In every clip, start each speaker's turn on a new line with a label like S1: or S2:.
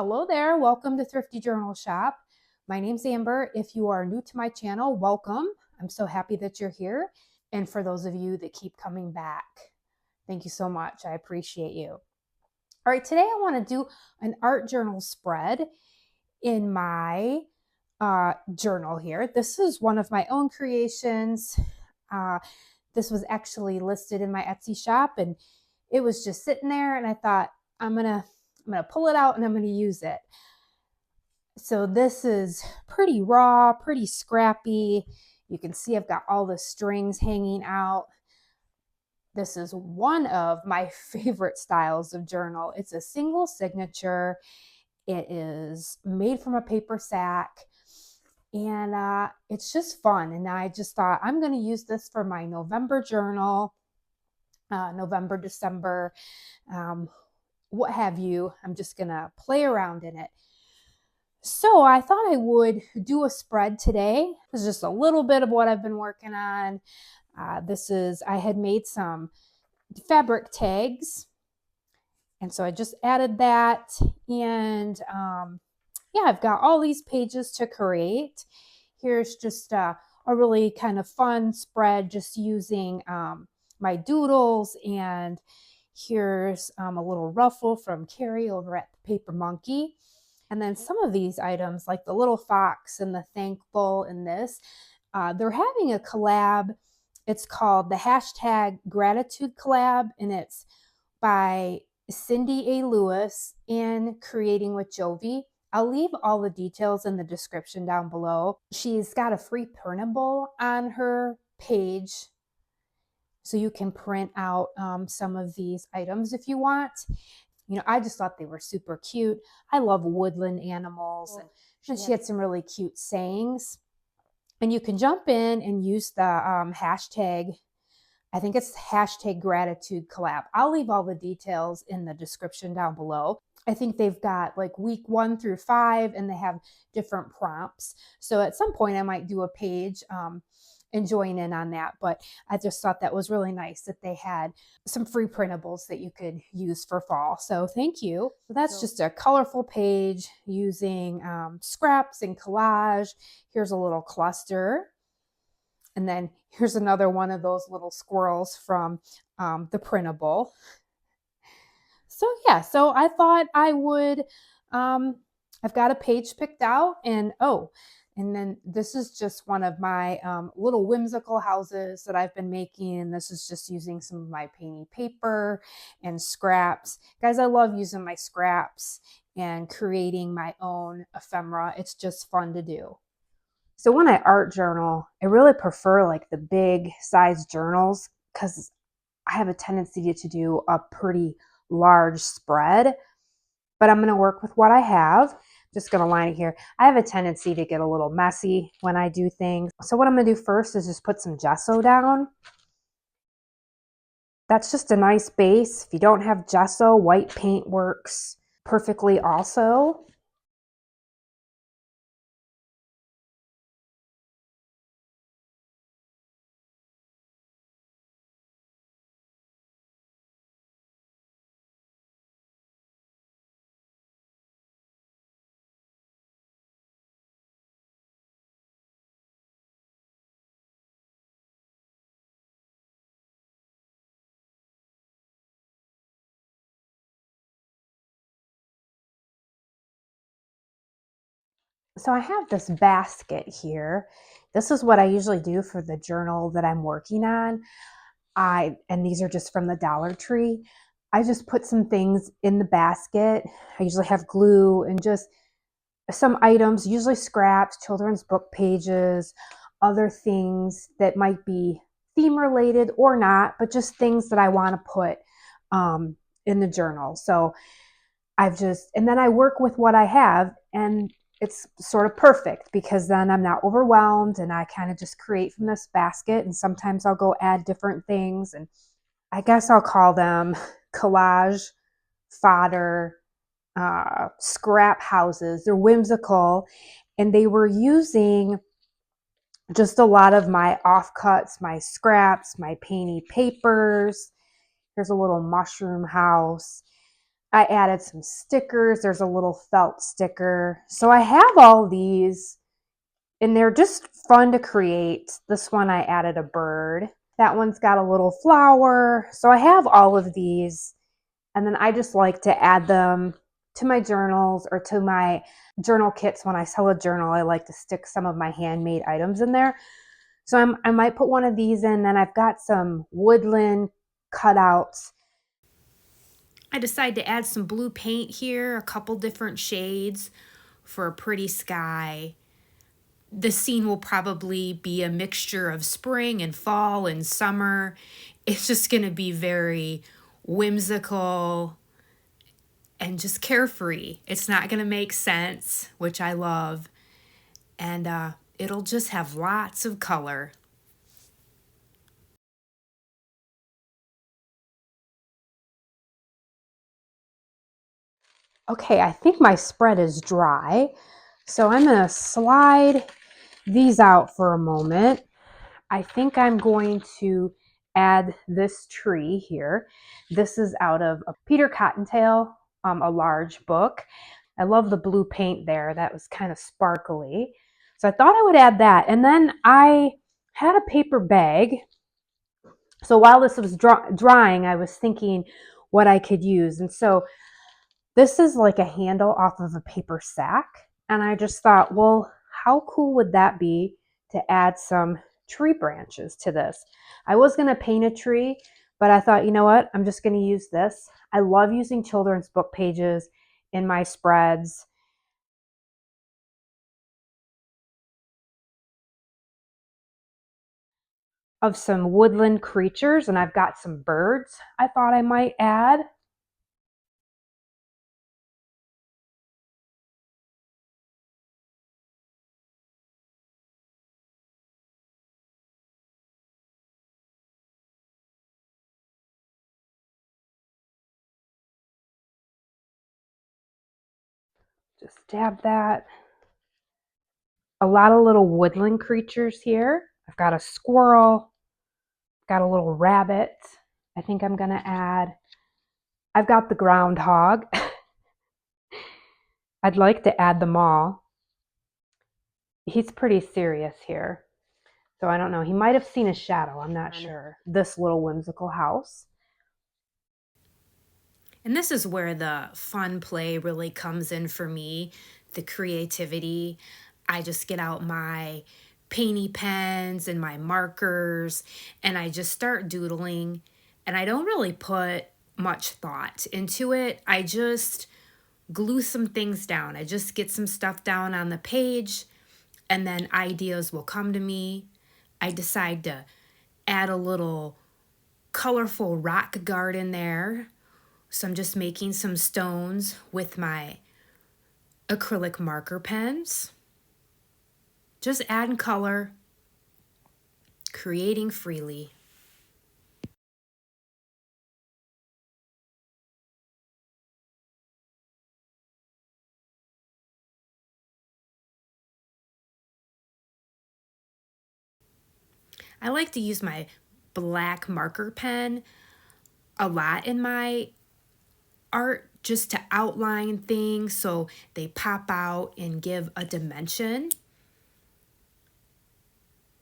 S1: Hello there, welcome to Thrifty Journal Shop. My name's Amber. If you are new to my channel, welcome. I'm so happy that you're here. And for those of you that keep coming back, thank you so much. I appreciate you. All right, today I want to do an art journal spread in my journal here. This is one of my own creations. This was actually listed in my Etsy shop and it was just sitting there and I thought, I'm gonna pull it out and I'm gonna use it. So this is pretty raw, pretty scrappy. You can see I've got all the strings hanging out. This is one of my favorite styles of journal. It's a single signature. It is made from a paper sack and it's just fun. And I just thought I'm going to use this for my November journal, November, December, what have you. I'm just going to play around in it. So I thought I would do a spread today. This is just a little bit of what I've been working on. I had made some fabric tags. And so I just added that. And yeah, I've got all these pages to create. Here's just a really kind of fun spread just using my doodles. And here's a little ruffle from Carrie over at the Paper Monkey. And then some of these items, like the little fox and the thankful and this, they're having a collab. It's called the #gratitude collab, and it's by Cindy A. Lewis and Creating with Jovi. I'll leave all the details in the description down below. She's got a free printable on her page, so you can print out some of these items if you want. You know, I just thought they were super cute. I love woodland animals. And she had some really cute sayings. And you can jump in and use the hashtag. I think it's #gratitude collab. I'll leave all the details in the description down below. I think they've got like week 1 through 5 and they have different prompts. So at some point I might do a page and join in on that. But I just thought that was really nice that they had some free printables that you could use for fall. So thank you. So that's just a colorful page using scraps and collage. Here's a little cluster. And then here's another one of those little squirrels from the printable. So yeah, so I thought I would, I've got a page picked out and and then this is just one of my little whimsical houses that I've been making. This is just using some of my painting paper and scraps. Guys, I love using my scraps and creating my own ephemera. It's just fun to do. So when I art journal, I really prefer like the big size journals because I have a tendency to do a pretty large spread, but I'm going to work with what I have. Just going to line it here. I have a tendency to get a little messy when I do things. So what I'm going to do first is just put some gesso down. That's just a nice base. If you don't have gesso, white paint works perfectly also. So I have this basket here. This is what I usually do for the journal that I'm working on. And these are just from the Dollar Tree. I just put some things in the basket. I usually have glue and just some items, usually scraps, children's book pages, other things that might be theme related or not, but just things that I want to put in the journal. So and then I work with what I have, and it's sort of perfect because then I'm not overwhelmed and I kind of just create from this basket. And sometimes I'll go add different things, and I guess I'll call them collage fodder scrap houses. They're whimsical, and they were using just a lot of my offcuts, my scraps, my painty papers. Here's a little mushroom house. I added some stickers. There's a little felt sticker. So I have all these, and they're just fun to create. This one I added a bird. That one's got a little flower. So I have all of these, and then I just like to add them to my journals or to my journal kits. When I sell a journal, I like to stick some of my handmade items in there. So I might put one of these in. Then I've got some woodland cutouts. I decided to add some blue paint here, a couple different shades for a pretty sky. The scene will probably be a mixture of spring and fall and summer. It's just going to be very whimsical and just carefree. It's not going to make sense, which I love. And it'll just have lots of color. Okay, I think my spread is dry. So I'm going to slide these out for a moment. I think I'm going to add this tree here. This is out of a Peter Cottontail, a large book. I love the blue paint there. That was kind of sparkly. So I thought I would add that. And then I had a paper bag. So while this was drying, I was thinking what I could use. And so this is like a handle off of a paper sack. And I just thought, well, how cool would that be to add some tree branches to this? I was going to paint a tree, but I thought, you know what? I'm just going to use this. I love using children's book pages in my spreads. Of some woodland creatures, and I've got some birds I thought I might add. Just dab that. A lot of little woodland creatures here. I've got a squirrel, got a little rabbit. I think I'm going to add. I've got the groundhog. I'd like to add them all. He's pretty serious here. So I don't know. He might have seen a shadow. I'm not sure. This little whimsical house. And this is where the fun play really comes in for me, the creativity. I just get out my painty pens and my markers and I just start doodling. And I don't really put much thought into it. I just glue some things down. I just get some stuff down on the page and then ideas will come to me. I decide to add a little colorful rock garden there. So I'm just making some stones with my acrylic marker pens. Just adding color, creating freely. I like to use my black marker pen a lot in my art just to outline things so they pop out and give a dimension.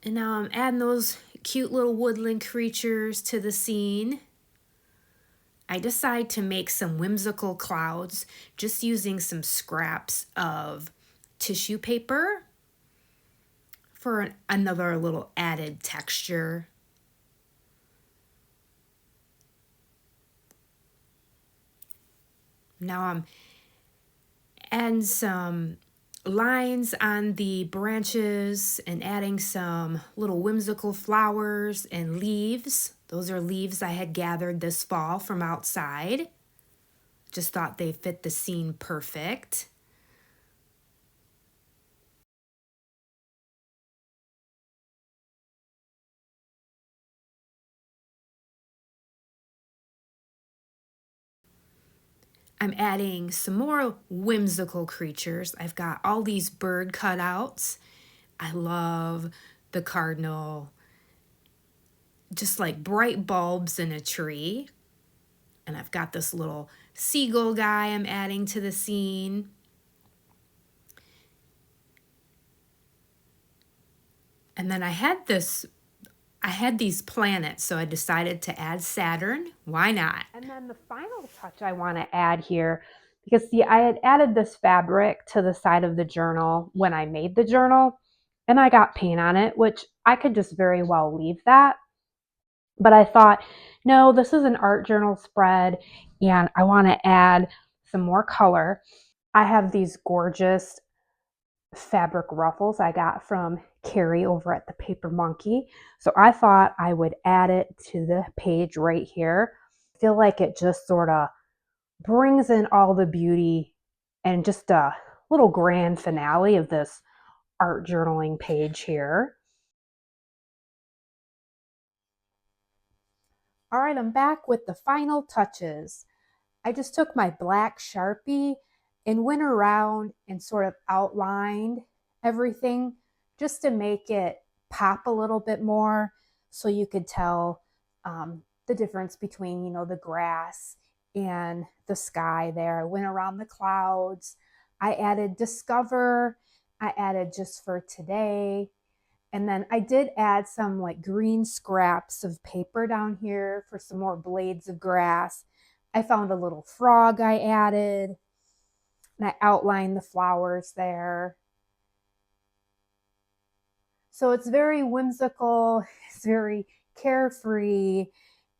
S1: And now I'm adding those cute little woodland creatures to the scene. I decide to make some whimsical clouds just using some scraps of tissue paper for another little added texture. Now I'm adding some lines on the branches and adding some little whimsical flowers and leaves. Those are leaves I had gathered this fall from outside. Just thought they fit the scene perfect. I'm adding some more whimsical creatures. I've got all these bird cutouts. I love the cardinal, just like bright bulbs in a tree. And I've got this little seagull guy I'm adding to the scene. And then I had these planets, so I decided to add Saturn. Why not? And then the final touch I want to add here, because see, I had added this fabric to the side of the journal when I made the journal, and I got paint on it, which I could just very well leave that. But I thought, no, this is an art journal spread, and I want to add some more color. I have these gorgeous fabric ruffles I got from Carrie over at the Paper Monkey. So I thought I would add it to the page right here. I feel like it just sort of brings in all the beauty and just a little grand finale of this art journaling page here. All right, I'm back with the final touches. I just took my black Sharpie and went around and sort of outlined everything just to make it pop a little bit more so you could tell the difference between, the grass and the sky there. I went around the clouds. I added discover. I added just for today. And then I did add some like green scraps of paper down here for some more blades of grass. I found a little frog I added, and I outlined the flowers there. So it's very whimsical, it's very carefree,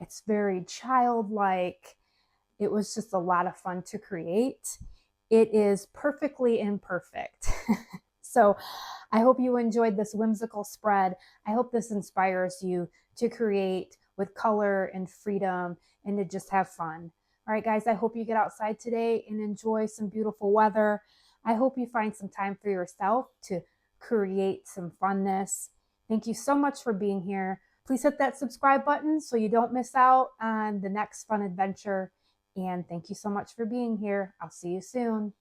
S1: it's very childlike. It was just a lot of fun to create. It is perfectly imperfect. So I hope you enjoyed this whimsical spread. I hope this inspires you to create with color and freedom and to just have fun. All right, guys, I hope you get outside today and enjoy some beautiful weather. I hope you find some time for yourself to create some funness. Thank you so much for being here. Please hit that subscribe button so you don't miss out on the next fun adventure. And thank you so much for being here. I'll see you soon.